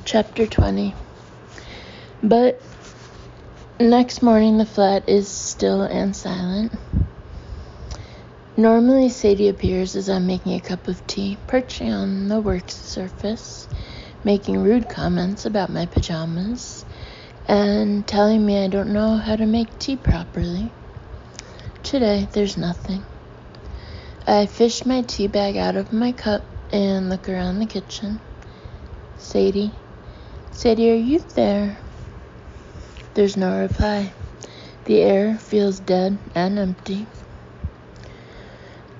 Chapter 20. But next morning the flat is still and silent. Normally Sadie appears as I'm making a cup of tea, perching on the work surface, making rude comments about my pajamas, and telling me I don't know how to make tea properly. Today there's nothing. I fish my tea bag out of my cup and look around the kitchen. Sadie, are you there? There's no reply. The air feels dead and empty.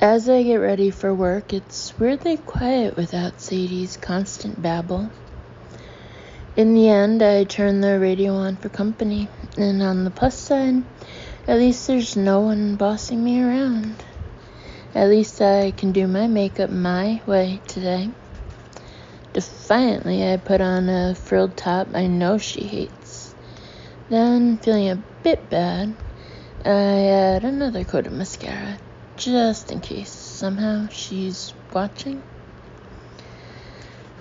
As I get ready for work, it's weirdly quiet without Sadie's constant babble. In the end, I turn the radio on for company, and on the plus side, at least there's no one bossing me around. At least I can do my makeup my way today. Defiantly, I put on a frilled top I know she hates. Then, feeling a bit bad, I add another coat of mascara, just in case somehow she's watching.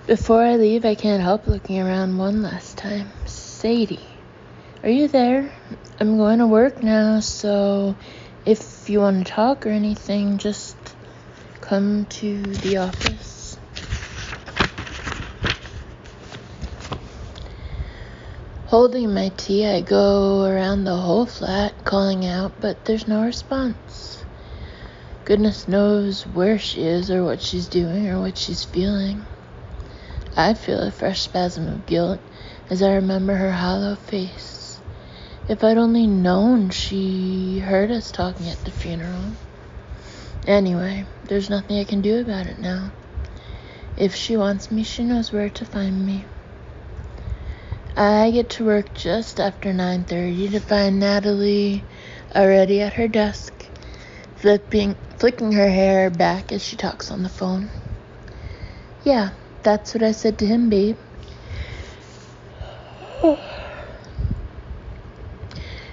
Before I leave, I can't help looking around one last time. Sadie, are you there? I'm going to work now, so if you want to talk or anything, just come to the office. Holding my tea, I go around the whole flat, calling out, but there's no response. Goodness knows where she is or what she's doing or what she's feeling. I feel a fresh spasm of guilt as I remember her hollow face. If I'd only known she heard us talking at the funeral. Anyway, there's nothing I can do about it now. If she wants me, she knows where to find me. I get to work just after 9:30 to find Natalie already at her desk, flicking her hair back as she talks on the phone. Yeah, that's what I said to him, babe.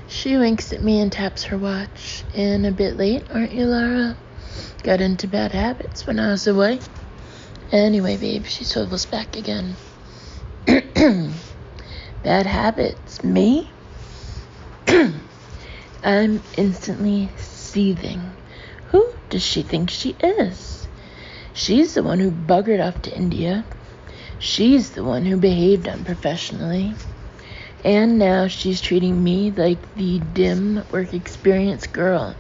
She winks at me and taps her watch. And a bit late, aren't you, Lara? Got into bad habits when I was away. Anyway, babe, she swivels back again. Bad habits? Me? I'm instantly seething. Who does she think she is? She's the one who buggered off to India. She's the one who behaved unprofessionally. And now she's treating me like the dim work experience girl.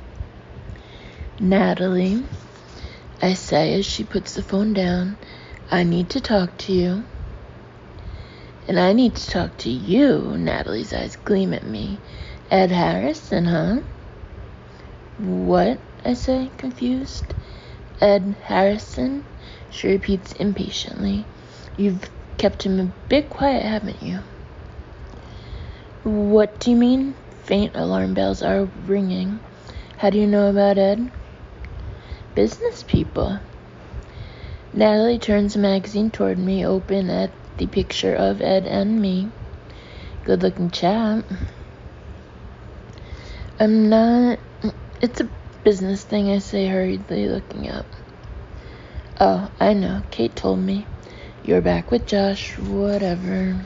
Natalie, I say as she puts the phone down, I need to talk to you. And I need to talk to you. Natalie's eyes gleam at me. Ed Harrison, huh? What? I say, confused. Ed Harrison? She repeats impatiently. You've kept him a bit quiet, haven't you? What do you mean? Faint alarm bells are ringing. How do you know about Ed? Business people. Natalie turns the magazine toward me, open at the picture of Ed and me. Good-looking chap. I'm not... It's a business thing, I say hurriedly, looking up. Oh, I know. Kate told me. You're back with Josh. Whatever.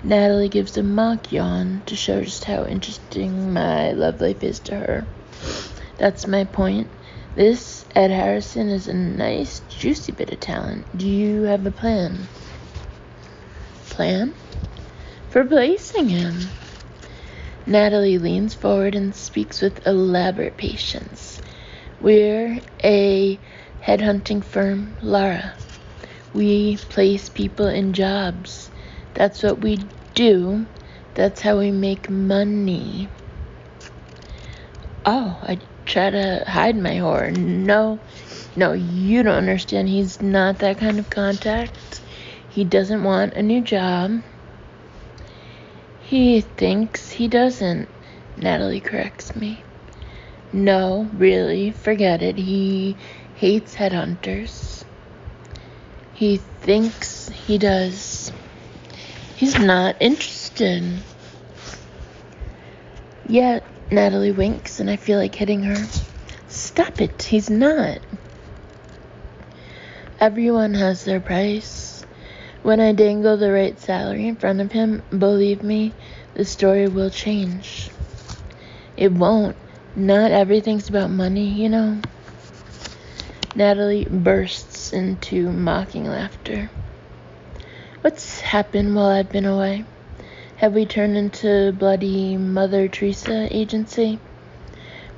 Natalie gives a mock yawn to show just how interesting my love life is to her. That's my point. This Ed Harrison is a nice, juicy bit of talent. Do you have a plan? Plan? For placing him. Natalie leans forward and speaks with elaborate patience. We're a headhunting firm, Lara. We place people in jobs. That's what we do. That's how we make money. Oh, I try to hide my horror. No, you don't understand. He's not that kind of contact. He doesn't want a new job. He thinks he doesn't. Natalie corrects me. No, really, forget it. He hates headhunters. He thinks he does. He's not interested. Yet, Natalie winks and I feel like hitting her. Stop it, he's not. Everyone has their price. When I dangle the right salary in front of him, believe me, the story will change. It won't. Not everything's about money, you know. Natalie bursts into mocking laughter. What's happened while I've been away? Have we turned into bloody Mother Teresa agency?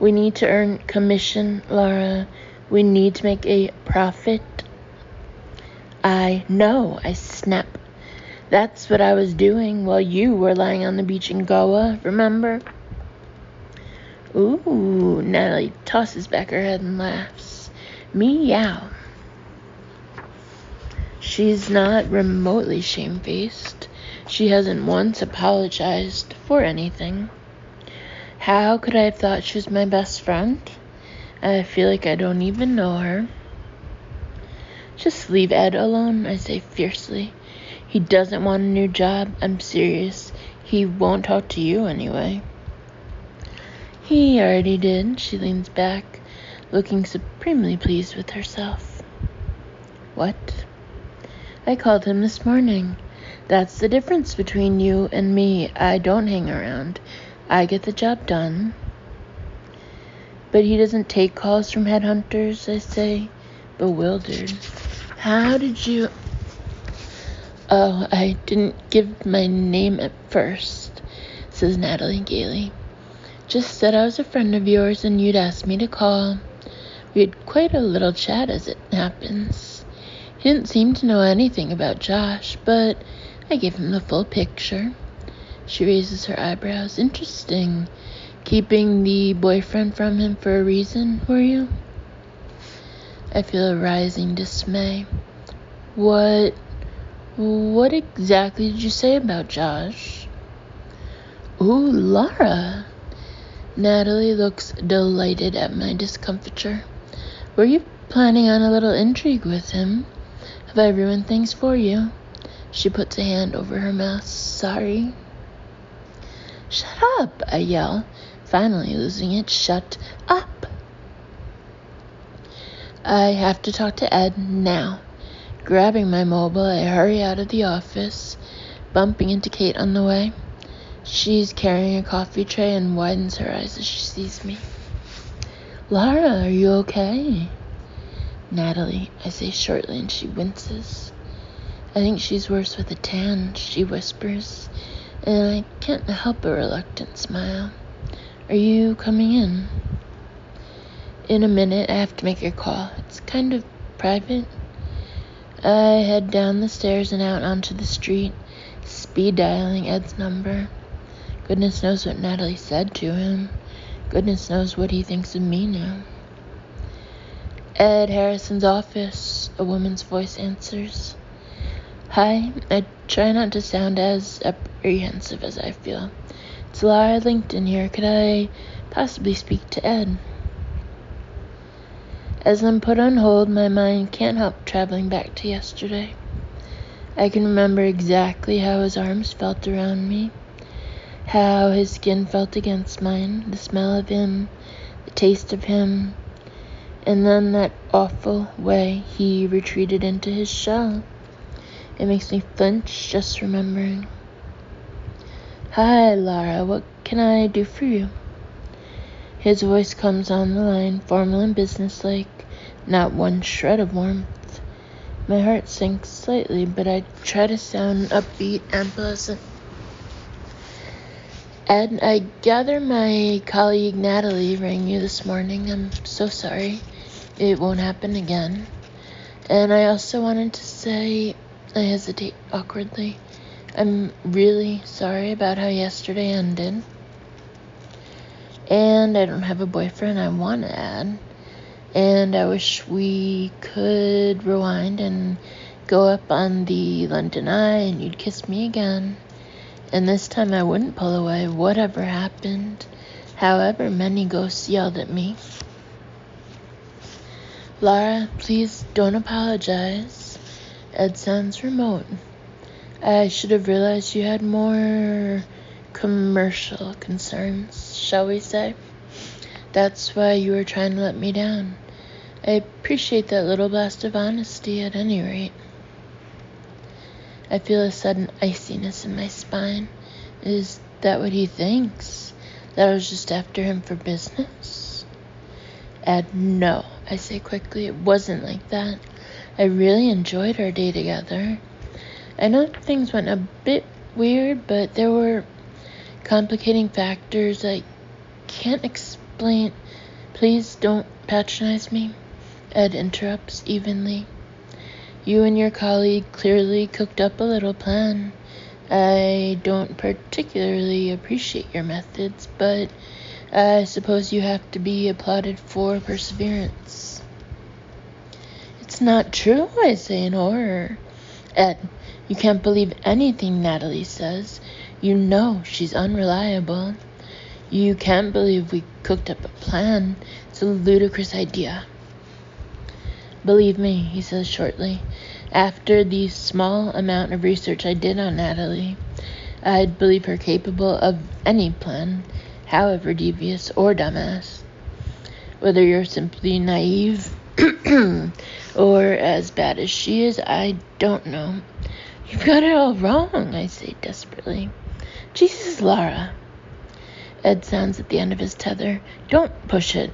We need to earn commission, Laura. We need to make a profit. I know, I snap. That's what I was doing while you were lying on the beach in Goa, remember? Ooh, Natalie tosses back her head and laughs. Meow. She's not remotely shamefaced. She hasn't once apologized for anything. How could I have thought she was my best friend? I feel like I don't even know her. Just leave Ed alone, I say fiercely. He doesn't want a new job. I'm serious. He won't talk to you anyway. He already did. She leans back, looking supremely pleased with herself. What? I called him this morning. That's the difference between you and me. I don't hang around. I get the job done. But he doesn't take calls from headhunters, I say, bewildered. How did you... Oh, I didn't give my name at first, says Natalie gaily. Just said I was a friend of yours and you'd asked me to call. We had quite a little chat as it happens. He didn't seem to know anything about Josh, but I gave him the full picture. She raises her eyebrows. Interesting. Keeping the boyfriend from him for a reason, were you? I feel a rising dismay. What exactly did you say about Josh? Ooh, Laura. Natalie looks delighted at my discomfiture. Were you planning on a little intrigue with him? Have I ruined things for you? She puts a hand over her mouth. Sorry. Shut up, I yell, finally losing it. Shut up. I have to talk to Ed now. Grabbing my mobile, I hurry out of the office, bumping into Kate on the way. She's carrying a coffee tray and widens her eyes as she sees me. Laura, are you okay? Natalie, I say shortly, and she winces. I think she's worse with a tan, she whispers, and I can't help a reluctant smile. Are you coming in? In a minute, I have to make a call. It's kind of private. I head down the stairs and out onto the street, speed dialing Ed's number. Goodness knows what Natalie said to him. Goodness knows what he thinks of me now. Ed Harrison's office, a woman's voice answers. Hi, I try not to sound as apprehensive as I feel. It's Laura LinkedIn here. Could I possibly speak to Ed? As I'm put on hold, my mind can't help traveling back to yesterday. I can remember exactly how his arms felt around me, how his skin felt against mine, the smell of him, the taste of him, and then that awful way he retreated into his shell. It makes me flinch just remembering. Hi, Lara, what can I do for you? His voice comes on the line, formal and businesslike, not one shred of warmth. My heart sinks slightly, but I try to sound upbeat and pleasant. Ed, I gather my colleague Natalie rang you this morning. I'm so sorry. It won't happen again. And I also wanted to say, I hesitate awkwardly, I'm really sorry about how yesterday ended. And I don't have a boyfriend, I want to add. And I wish we could rewind and go up on the London Eye and you'd kiss me again. And this time I wouldn't pull away, whatever happened, however many ghosts yelled at me. Lara, please don't apologize. Ed sounds remote. I should have realized you had more commercial concerns, shall we say. That's why you were trying to let me down. I appreciate that little blast of honesty at any rate. I feel a sudden iciness in my spine. Is that what he thinks? That I was just after him for business? Ed, no, I say quickly. It wasn't like that. I really enjoyed our day together. I know things went a bit weird, but there were complicating factors I can't explain. Please don't patronize me, Ed interrupts evenly. You and your colleague clearly cooked up a little plan. I don't particularly appreciate your methods, but I suppose you have to be applauded for perseverance. It's not true, I say in horror. Ed, you can't believe anything Natalie says. You know she's unreliable. You can't believe we cooked up a plan. It's a ludicrous idea. Believe me, he says shortly. After the small amount of research I did on Natalie, I'd believe her capable of any plan, however devious or dumbass. Whether you're simply naive or as bad as she is, I don't know. You've got it all wrong, I say desperately. Jesus, Lara. Ed sounds at the end of his tether. Don't push it.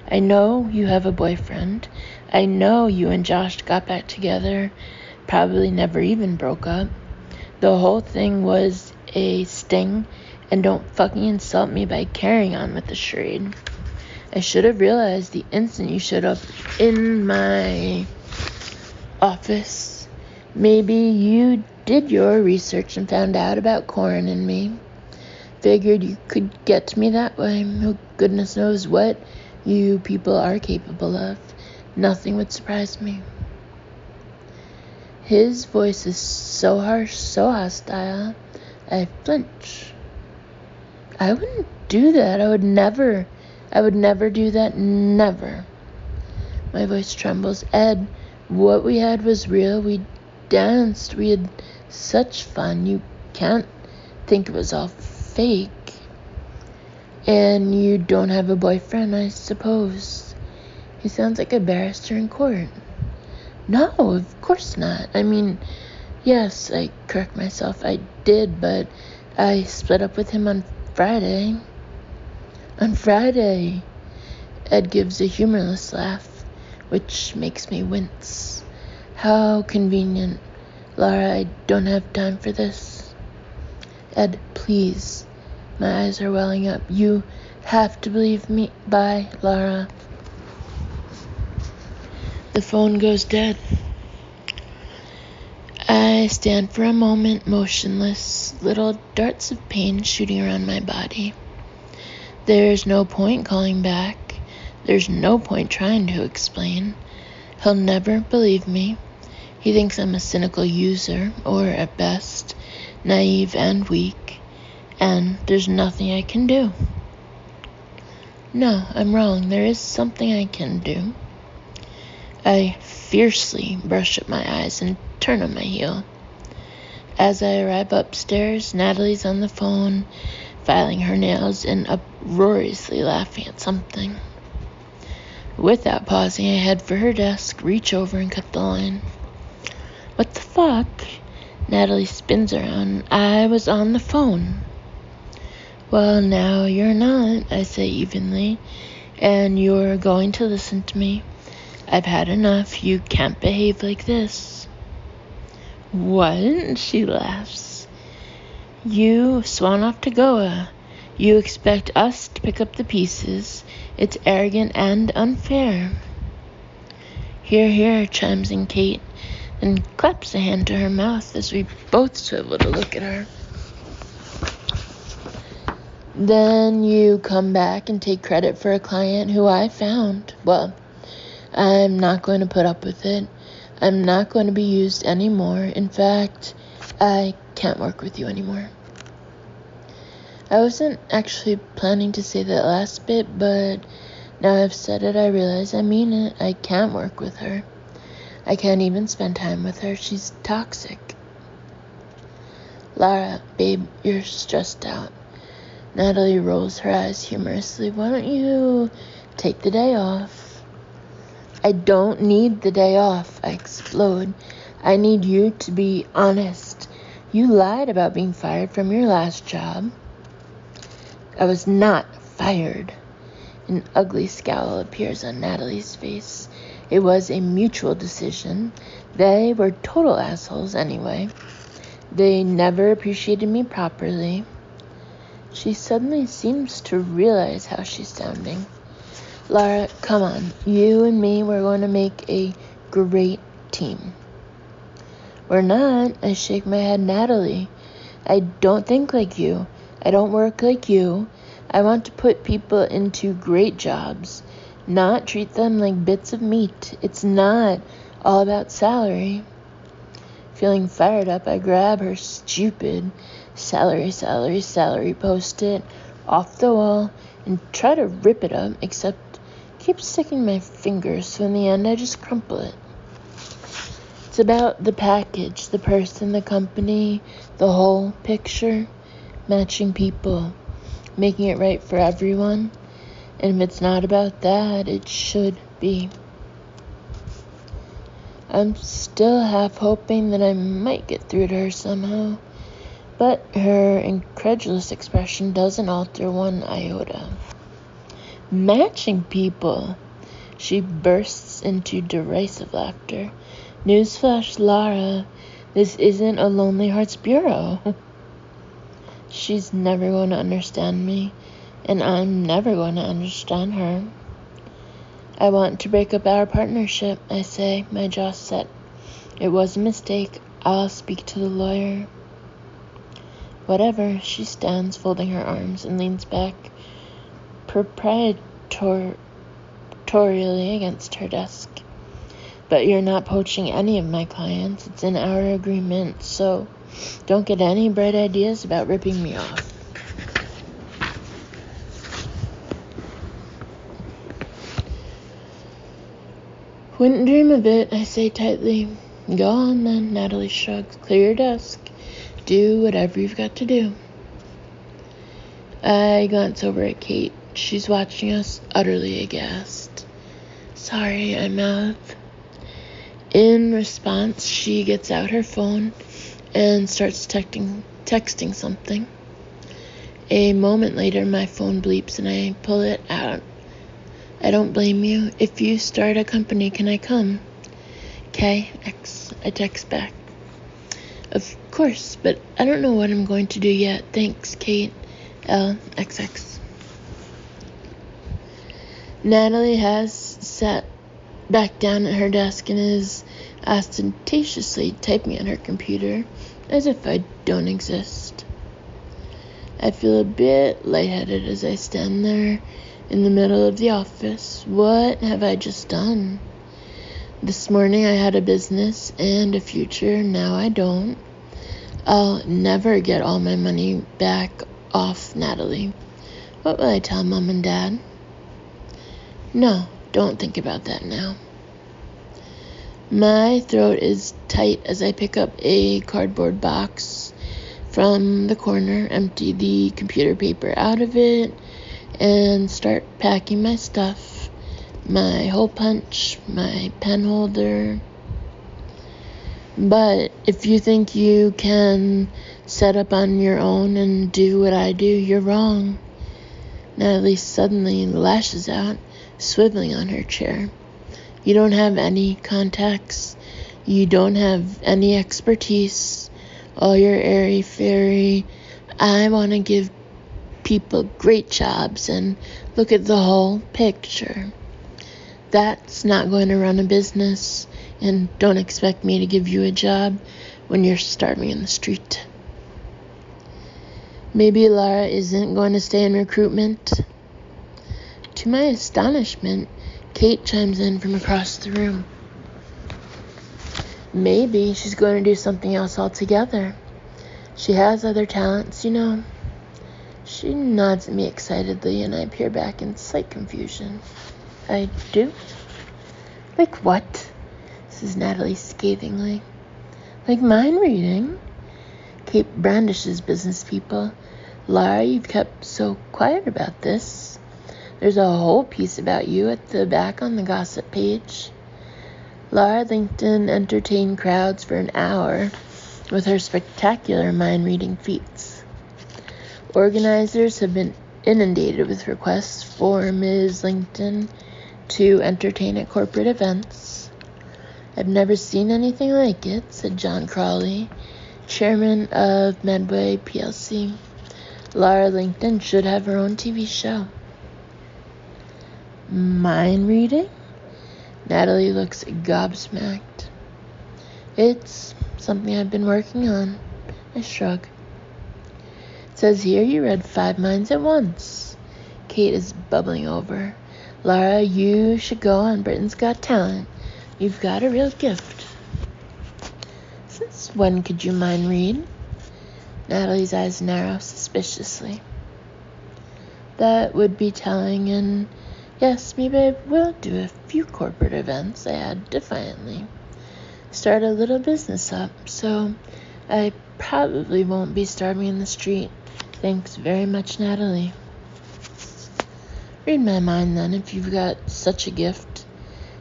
I know you have a boyfriend. I know you and Josh got back together, probably never even broke up. The whole thing was a sting, and don't fucking insult me by carrying on with the charade. I should have realized the instant you showed up in my office. Maybe you did your research and found out about Corin and me. Figured you could get to me that way. Who goodness knows what you people are capable of. Nothing would surprise me. His voice is so harsh, so hostile, I flinch. I wouldn't do that. I would never do that. Never. My voice trembles. Ed, what we had was real. We danced. We had such fun. You can't think it was all fake. And you don't have a boyfriend, I suppose. He sounds like a barrister in court. No, of course not. I mean, yes, I correct myself. I did, but I split up with him on Friday. On Friday. Ed gives a humorless laugh, which makes me wince. How convenient. Lara, I don't have time for this. Ed, please. My eyes are welling up. You have to believe me. Bye, Lara. The phone goes dead. I stand for a moment motionless, little darts of pain shooting around my body. There's no point calling back. There's no point trying to explain. He'll never believe me. He thinks I'm a cynical user, or at best, naive and weak, and there's nothing I can do. No, I'm wrong. There is something I can do. I fiercely brush up my eyes and turn on my heel. As I arrive upstairs, Natalie's on the phone, filing her nails and uproariously laughing at something. Without pausing, I head for her desk, reach over and cut the line. What the fuck? Natalie spins around. I was on the phone. Well, now you're not, I say evenly, and you're going to listen to me. I've had enough. You can't behave like this. What? She laughs. You swan off to Goa. You expect us to pick up the pieces. It's arrogant and unfair. Hear, hear, chimes in Kate, and claps a hand to her mouth as we both swivel to look at her. Then you come back and take credit for a client who I found. Well, I'm not going to put up with it. I'm not going to be used anymore. In fact, I can't work with you anymore. I wasn't actually planning to say that last bit, but now I've said it, I realize I mean it. I can't work with her. I can't even spend time with her. She's toxic. Lara, babe, you're stressed out. Natalie rolls her eyes humorously. Why don't you take the day off? I don't need the day off, I explode. I need you to be honest. You lied about being fired from your last job. I was not fired. An ugly scowl appears on Natalie's face. It was a mutual decision. They were total assholes anyway. They never appreciated me properly. She suddenly seems to realize how she's sounding. Lara, come on. You and me, we're going to make a great team. We're not. I shake my head. Natalie, I don't think like you. I don't work like you. I want to put people into great jobs, not treat them like bits of meat. It's not all about salary. Feeling fired up, I grab her stupid salary post-it off the wall and try to rip it up, except keep sticking my fingers, so in the end I just crumple it. It's about the package, the person, the company, the whole picture, matching people, making it right for everyone. And if it's not about that, it should be. I'm still half hoping that I might get through to her somehow, but her incredulous expression doesn't alter one iota. Matching people! She bursts into derisive laughter. Newsflash, Lara, this isn't a Lonely Hearts Bureau. She's never going to understand me, and I'm never going to understand her. I want to break up our partnership, I say, my jaw set. It was a mistake. I'll speak to the lawyer. Whatever. She stands, folding her arms, and leans back proprietorially against her desk. But you're not poaching any of my clients. It's in our agreement, so don't get any bright ideas about ripping me off. Wouldn't dream of it, I say tightly. Go on then, Natalie shrugs. Clear your desk. Do whatever you've got to do. I glance over at Kate. She's watching us, utterly aghast. Sorry, I mouth. In response, she gets out her phone and starts texting something. A moment later, my phone bleeps and I pull it out. I don't blame you. If you start a company, can I come? KX, I text back. Of course, but I don't know what I'm going to do yet. Thanks, Kate. LXX. Natalie has sat back down at her desk and is ostentatiously typing at her computer as if I don't exist. I feel a bit lightheaded as I stand there in the middle of the office. What have I just done? This morning I had a business and a future. Now I don't. I'll never get all my money back off Natalie. What will I tell Mom and Dad? No, don't think about that now. My throat is tight as I pick up a cardboard box from the corner, empty the computer paper out of it, and start packing my stuff. My hole punch, my pen holder. But if you think you can set up on your own and do what I do, you're wrong. Natalie suddenly lashes out, swiveling on her chair. You don't have any contacts. You don't have any expertise. All your airy-fairy, I want to give people great jobs and look at the whole picture. That's not going to run a business, and don't expect me to give you a job when you're starving in the street. Maybe Lara isn't going to stay in recruitment. To my astonishment, Kate chimes in from across the room. Maybe she's going to do something else altogether. She has other talents, you know. She nods at me excitedly, and I peer back in slight confusion. I do? Like what? Says Natalie scathingly. Like mind reading? Kate brandishes business people. Lara, you've kept so quiet about this. There's a whole piece about you at the back on the gossip page. Laura Lincoln entertained crowds for an hour with her spectacular mind-reading feats. Organizers have been inundated with requests for Ms. Lincoln to entertain at corporate events. "I've never seen anything like it," said John Crawley, chairman of Medway plc. "Laura Lincoln should have her own TV show." "Mind reading?" Natalie looks gobsmacked. "It's something I've been working on." I shrug. "It says here you read 5 minds at once." Kate is bubbling over. "Laura, you should go on Britain's Got Talent. You've got a real gift." "Since when could you mind read?" Natalie's eyes narrow suspiciously. "That would be telling, and yes, maybe I will do a few corporate events," I add defiantly. "Start a little business up, so I probably won't be starving in the street. Thanks very much, Natalie." "Read my mind, then, if you've got such a gift."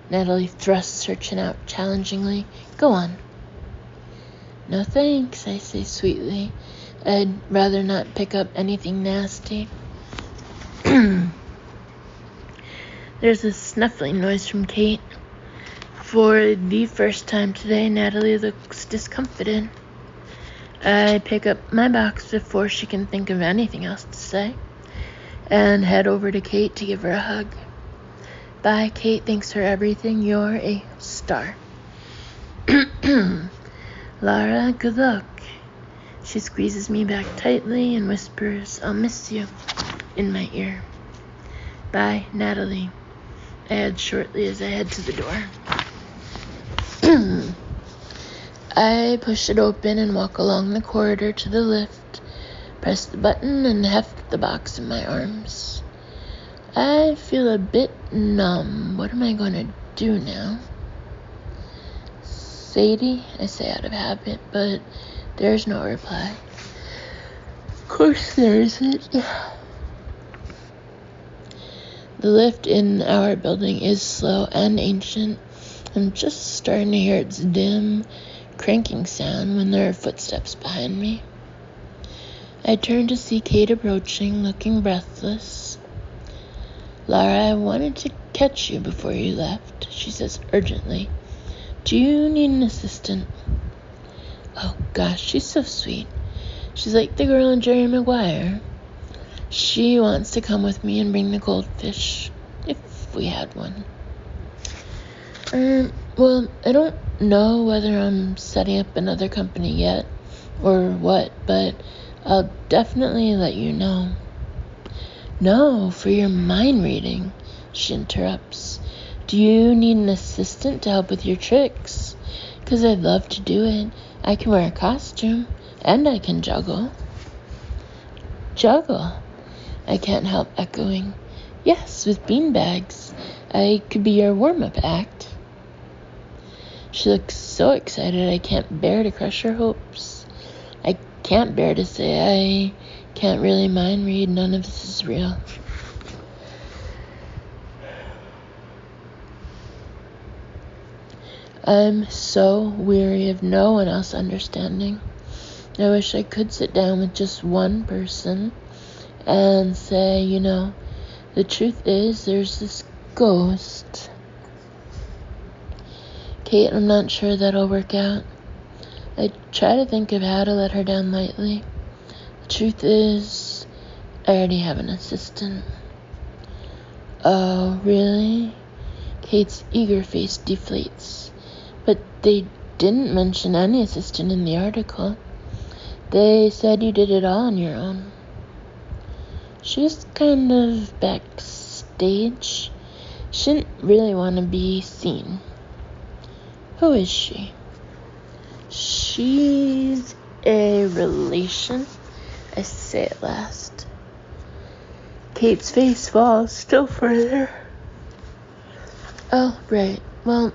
Natalie thrusts her chin out challengingly. "Go on." "No thanks," I say sweetly. "I'd rather not pick up anything nasty." There's a snuffling noise from Kate. For the first time today, Natalie looks discomfited. I pick up my box before she can think of anything else to say, and head over to Kate to give her a hug. "Bye, Kate. Thanks for everything. You're a star." "Lara, good luck." She squeezes me back tightly and whispers, "I'll miss you," in my ear. "Bye, Natalie," I add shortly as I head to the door. I push it open and walk along the corridor to the lift, press the button, and heft the box in my arms. I feel a bit numb. What am I going to do now? "Sadie," I say out of habit, but there's no reply. Of course there isn't. The lift in our building is slow and ancient. I'm just starting to hear its dim, cranking sound when there are footsteps behind me. I turn to see Kate approaching, looking breathless. "Lara, I wanted to catch you before you left," she says urgently. "Do you need an assistant?" Oh gosh, she's so sweet. She's like the girl in Jerry Maguire. She wants to come with me and bring the goldfish, if we had one. Well, I don't know whether I'm setting up another company yet, or what, but I'll definitely let you know. "No, for your mind reading," she interrupts. "Do you need an assistant to help with your tricks? 'Cause I'd love to do it. I can wear a costume, and I can juggle." "Juggle?" I can't help echoing. "Yes, with beanbags. I could be your warm-up act." She looks so excited I can't bear to crush her hopes. I can't bear to say I can't really mind read. None of this is real. I'm so weary of no one else understanding. I wish I could sit down with just one person and say, the truth is there's this ghost. "Kate, I'm not sure that'll work out." I try to think of how to let her down lightly. The truth is, I already have an assistant. "Oh, really?" Kate's eager face deflates. "But they didn't mention any assistant in the article. They said you did it all on your own." She's kind of backstage. She didn't really want to be seen. "Who is she?" "She's a relation," I say at last. Kate's face falls still further. "Oh, right. Well,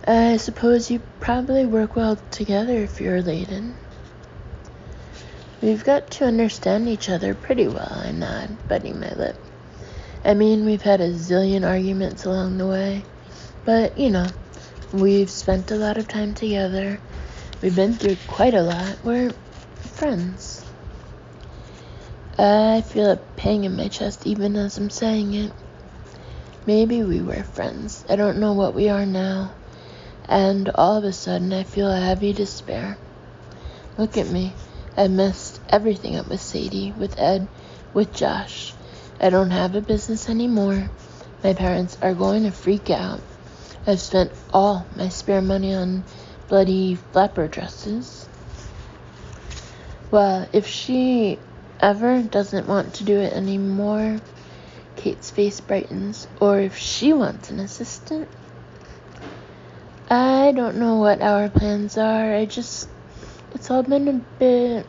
I suppose you probably work well together if you're related." "We've got to understand each other pretty well," I nod, biting my lip. "I mean, we've had a zillion arguments along the way." But, we've spent a lot of time together. We've been through quite a lot. We're friends. I feel a pang in my chest even as I'm saying it. Maybe we were friends. I don't know what we are now. And all of a sudden, I feel a heavy despair. Look at me. I messed everything up with Sadie, with Ed, with Josh. I don't have a business anymore. My parents are going to freak out. I've spent all my spare money on bloody flapper dresses. Well, if she ever doesn't want to do it anymore, Kate's face brightens. Or if she wants an assistant. I don't know what our plans are. It's all been a bit...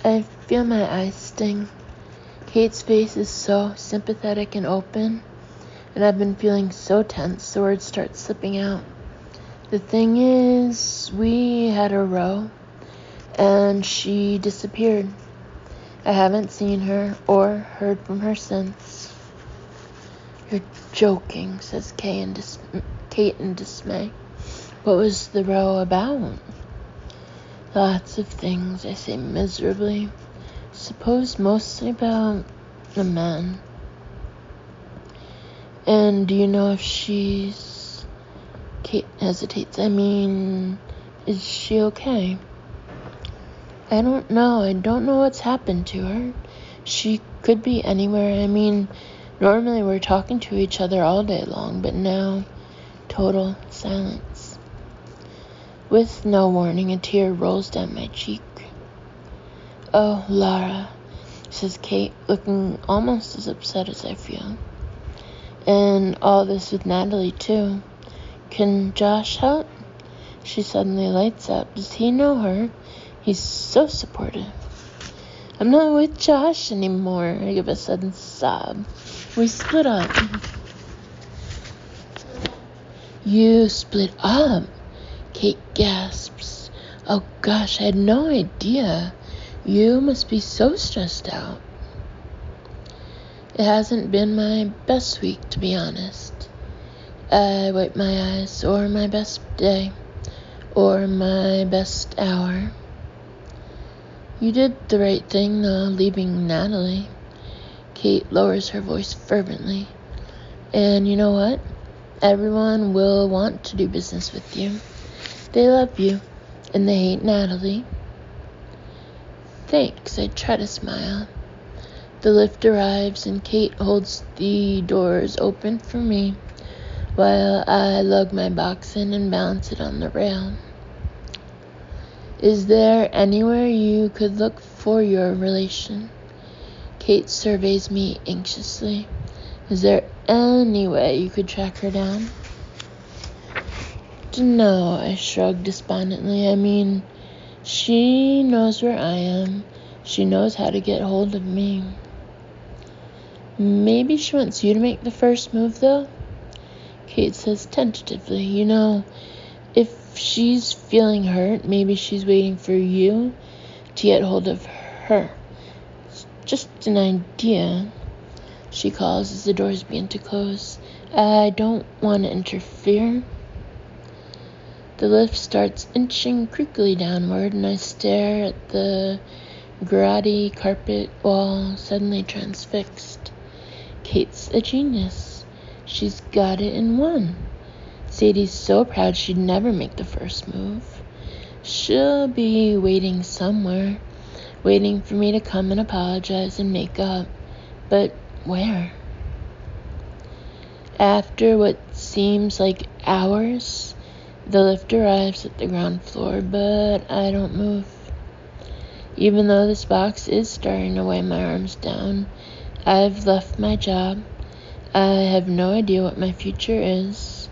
I feel my eyes sting. Kate's face is so sympathetic and open, and I've been feeling so tense the words start slipping out. The thing is, we had a row, and she disappeared. I haven't seen her or heard from her since. You're joking, says Kate in dismay. What was the row about? Lots of things, I say miserably. Suppose mostly about a man. And do you know if she's... Kate hesitates. Is she okay? I don't know. I don't know what's happened to her. She could be anywhere. Normally we're talking to each other all day long, but now, total silence. With no warning, a tear rolls down my cheek. Oh, Lara, says Kate, looking almost as upset as I feel. And all this with Natalie, too. Can Josh help? She suddenly lights up. Does he know her? He's so supportive. I'm not with Josh anymore. I give a sudden sob. We split up. You split up? Kate gasps. Oh gosh, I had no idea. You must be so stressed out. It hasn't been my best week, to be honest. I wipe my eyes, or my best day, or my best hour. You did the right thing, though, leaving Natalie. Kate lowers her voice fervently. And you know what? Everyone will want to do business with you. They love you, and they hate Natalie. Thanks, I try to smile. The lift arrives, and Kate holds the doors open for me while I lug my box in and balance it on the rail. Is there anywhere you could look for your relation? Kate surveys me anxiously. Is there any way you could track her down? No, I shrug despondently. She knows where I am. She knows how to get hold of me. Maybe she wants you to make the first move, though? Kate says tentatively. If she's feeling hurt, maybe she's waiting for you to get hold of her. It's just an idea. She calls as the doors begin to close. I don't want to interfere. The lift starts inching creakily downward, and I stare at the grotty carpet wall, suddenly transfixed. Kate's a genius. She's got it in one. Sadie's so proud she'd never make the first move. She'll be waiting somewhere, waiting for me to come and apologize and make up. But where? After what seems like hours, the lift arrives at the ground floor, but I don't move. Even though this box is starting to weigh my arms down, I've left my job. I have no idea what my future is.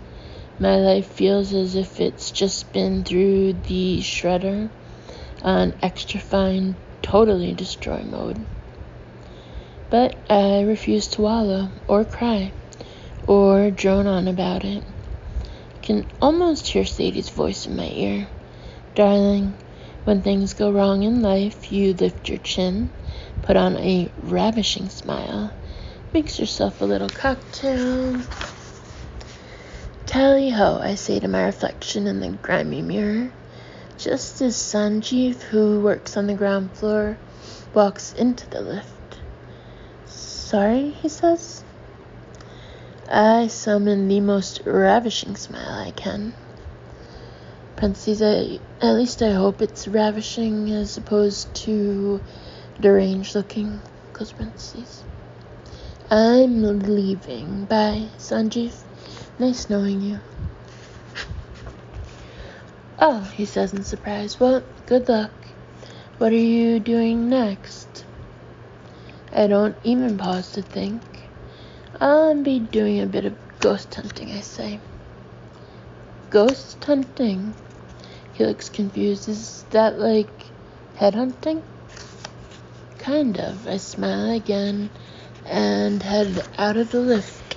My life feels as if it's just been through the shredder on extra fine, totally destroy mode. But I refuse to wallow or cry or drone on about it. I can almost hear Sadie's voice in my ear. Darling, when things go wrong in life, you lift your chin, put on a ravishing smile, mix yourself a little cocktail, Tally-ho, I say to my reflection in the grimy mirror, just as Sanjeev, who works on the ground floor, walks into the lift. Sorry, he says. I summon the most ravishing smile I can. Parentheses, at least I hope it's ravishing as opposed to deranged looking. Close parentheses. I'm leaving. Bye, Sanjeev. Nice knowing you. Oh, he says in surprise. Well, good luck. What are you doing next? I don't even pause to think. I'll be doing a bit of ghost hunting, I say. Ghost hunting? He looks confused. Is that like headhunting? Kind of. I smile again and head out of the lift.